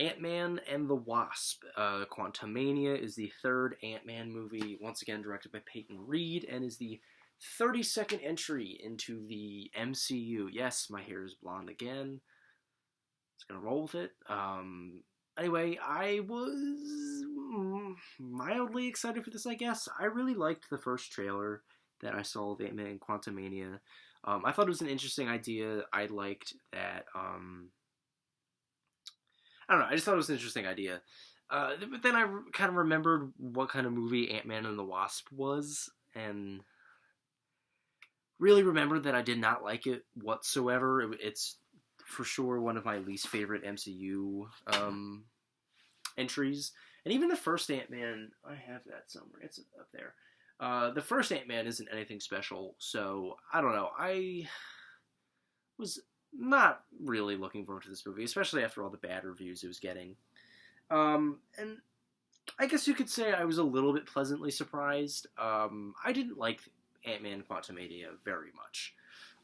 Antman and the Wasp. Quantumania is the third Antman movie, once again directed by Peyton Reed, and is the 32nd entry into the MCU. Yes, my hair is blonde again. It's gonna roll with it. Anyway, I was mildly excited for this, I guess. I really liked the first trailer that I saw of Ant-Man and Quantumania. I thought it was an interesting idea. I liked that. I don't know. I just thought it was an interesting idea. But then I kind of remembered what kind of movie Ant-Man and the Wasp was, and really remembered that I did not like it whatsoever. It's for sure one of my least favorite MCU entries. And even the first Ant-Man, I have that somewhere. It's up there. The first Ant-Man isn't anything special, so I don't know. I was not really looking forward to this movie, especially after all the bad reviews it was getting. And I guess you could say I was a little bit pleasantly surprised. I didn't like Ant-Man Quantumania very much.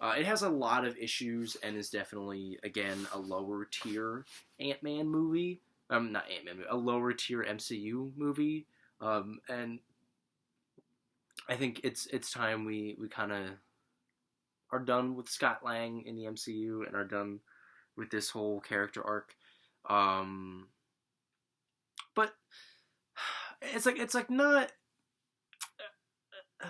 It has a lot of issues and is definitely, again, a lower tier Ant-Man movie. Not Ant-Man movie, a lower tier MCU movie. And I think it's time we kind of are done with Scott Lang in the MCU and are done with this whole character arc. But it's like not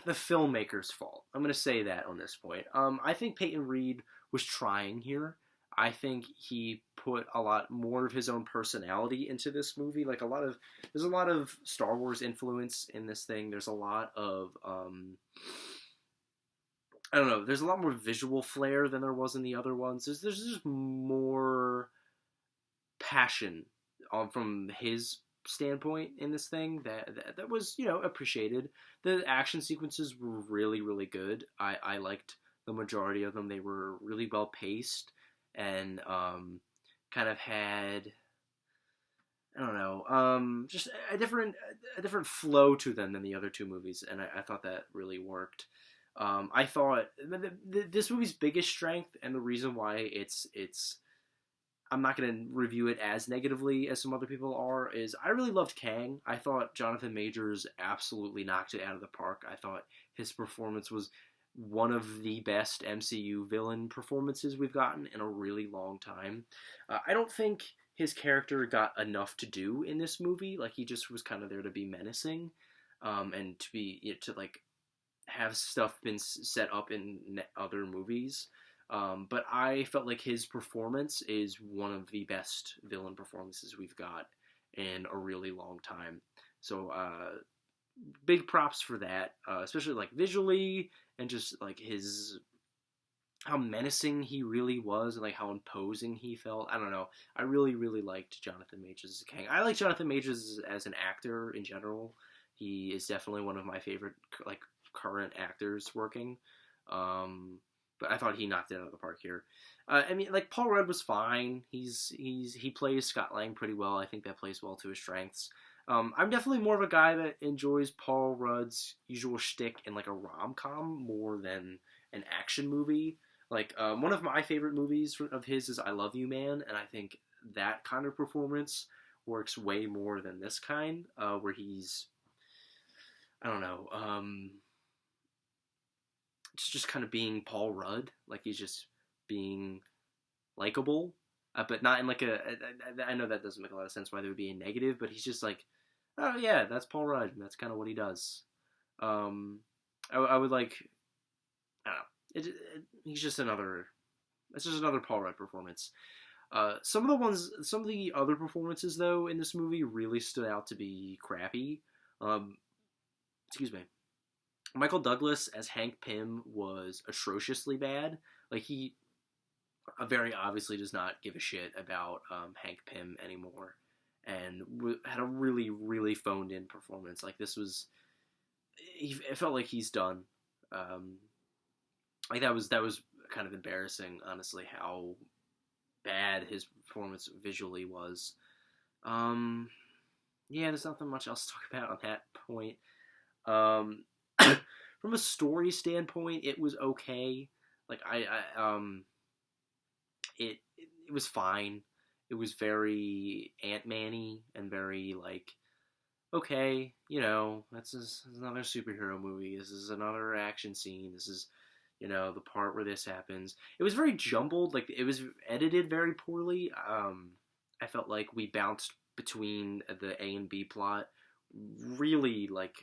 the filmmaker's fault. I'm going to say that on this point. I think Peyton Reed was trying here. I think he put a lot more of his own personality into this movie. Like there's a lot of Star Wars influence in this thing. There's a lot of I don't know. There's a lot more visual flair than there was in the other ones. There's just more passion from his standpoint in this thing that was, appreciated. The action sequences were really, really good. I liked the majority of them. They were really well paced and kind of had, I don't know, just a different flow to them than the other two movies, and I thought that really worked. I thought this movie's biggest strength, and the reason why it's I'm not going to review it as negatively as some other people are, is I really loved Kang. I thought Jonathan Majors absolutely knocked it out of the park. I thought his performance was one of the best MCU villain performances we've gotten in a really long time. I don't think his character got enough to do in this movie. Like, he just was kind of there to be menacing, and to be, to like have stuff been set up in other movies. But I felt like his performance is one of the best villain performances we've got in a really long time. So, big props for that, especially like visually and just like how menacing he really was and like how imposing he felt. I don't know. I really, really liked Jonathan Majors as Kang. I like Jonathan Majors as an actor in general. He is definitely one of my favorite like current actors working. But I thought he knocked it out of the park here. I mean, like, Paul Rudd was fine. He plays Scott Lang pretty well. I think that plays well to his strengths. I'm definitely more of a guy that enjoys Paul Rudd's usual shtick in like a rom-com more than an action movie. Like, one of my favorite movies of his is I Love You, Man, and I think that kind of performance works way more than this kind, where he's, I don't know, just kind of being Paul Rudd, like he's just being likable, but not in like I know that doesn't make a lot of sense why there would be a negative, but he's just like, oh yeah, that's Paul Rudd, and that's kind of what he does. I would like, I don't know, it's just another Paul Rudd performance. Some of the other performances though in this movie really stood out to be crappy. Excuse me. Michael Douglas as Hank Pym was atrociously bad. Like, he very obviously does not give a shit about Hank Pym anymore, and had a really, really phoned in performance. Like, it felt like he's done. Like, that was kind of embarrassing, honestly, how bad his performance visually was. Yeah, there's nothing much else to talk about on that point. From a story standpoint, it was okay. Like, it was fine. It was very Ant-Man-y and very like, okay, you know, that's another superhero movie. This is another action scene. This is, you know, the part where this happens. It was very jumbled. Like it was edited very poorly. I felt like we bounced between the A and B plot really like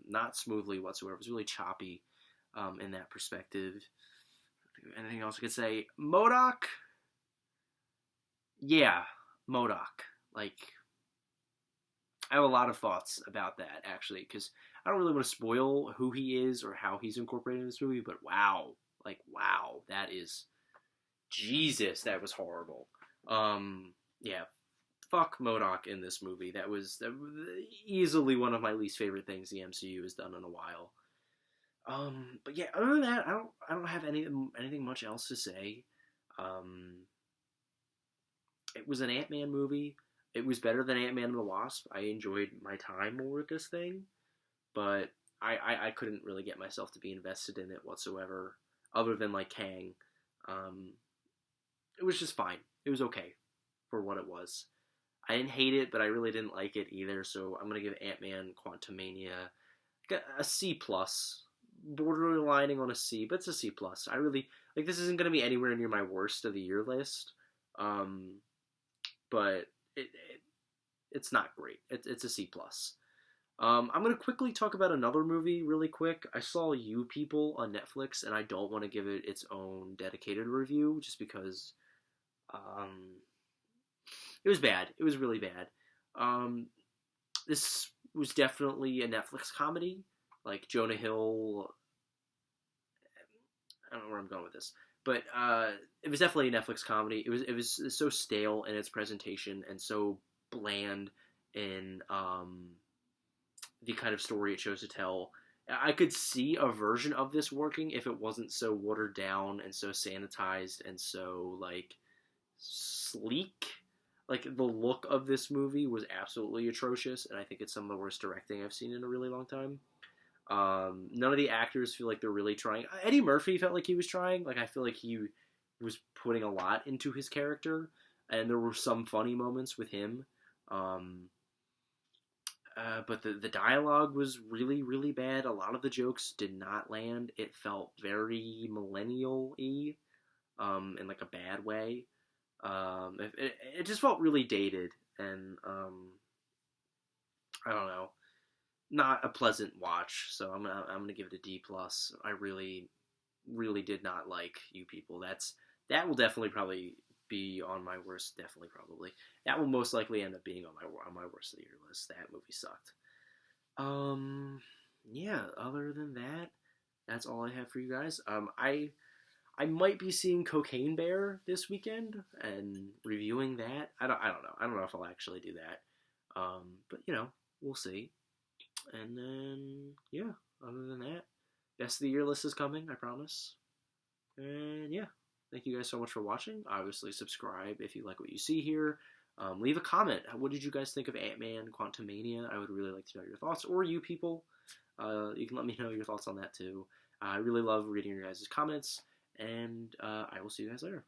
not smoothly whatsoever. It was really choppy in that perspective. Anything else I could say? MODOK, yeah, MODOK. Like I have a lot of thoughts about that actually, because I don't really want to spoil who he is or how he's incorporated in this movie. But wow, like wow, that is Jesus, that was horrible. Yeah, fuck MODOK in this movie. That was easily one of my least favorite things the MCU has done in a while. But yeah, other than that, I don't have anything much else to say. Um, it was an Ant-Man movie. It was better than Ant-Man and the Wasp. I enjoyed my time more with this thing, but I couldn't really get myself to be invested in it whatsoever, other than like Kang. Um, it was just fine. It was okay for what it was. I didn't hate it, but I really didn't like it either. So I'm gonna give Ant-Man Quantumania a C plus, borderlining on a C, but it's a C plus. I really like. This isn't gonna be anywhere near my worst of the year list, but it's not great. It's a C plus. I'm gonna quickly talk about another movie really quick. I saw You People on Netflix, and I don't want to give it its own dedicated review just because um, it was bad. It was really bad. Um, this was definitely a Netflix comedy. Like Jonah Hill, I don't know where I'm going with this, but it was definitely a Netflix comedy. It was so stale in its presentation and so bland in the kind of story it chose to tell. I could see a version of this working if it wasn't so watered down and so sanitized and so like sleek. Like the look of this movie was absolutely atrocious, and I think it's some of the worst directing I've seen in a really long time. None of the actors feel like they're really trying. Eddie Murphy felt like he was trying. Like I feel like he was putting a lot into his character, and there were some funny moments with him. Um, but the dialogue was really really bad. A lot of the jokes did not land. It felt very millennial-y, in like a bad way. It just felt really dated, and I don't know, not a pleasant watch. So I'm gonna give it a D plus. I really really did not like You People. That will definitely probably be on my worst. Definitely probably that will most likely end up being on my worst of the year list. That movie sucked. Yeah. Other than that, that's all I have for you guys. I might be seeing Cocaine Bear this weekend and reviewing that. I don't know. I don't know if I'll actually do that. But you know, we'll see. And then yeah, other than that, best of the year list is coming, I promise. And yeah, thank you guys so much for watching. Obviously, subscribe if you like what you see here. Leave a comment. What did you guys think of Ant-Man Quantumania? I would really like to know your thoughts, or You People. You can let me know your thoughts on that too. I really love reading your guys' comments, and I will see you guys later.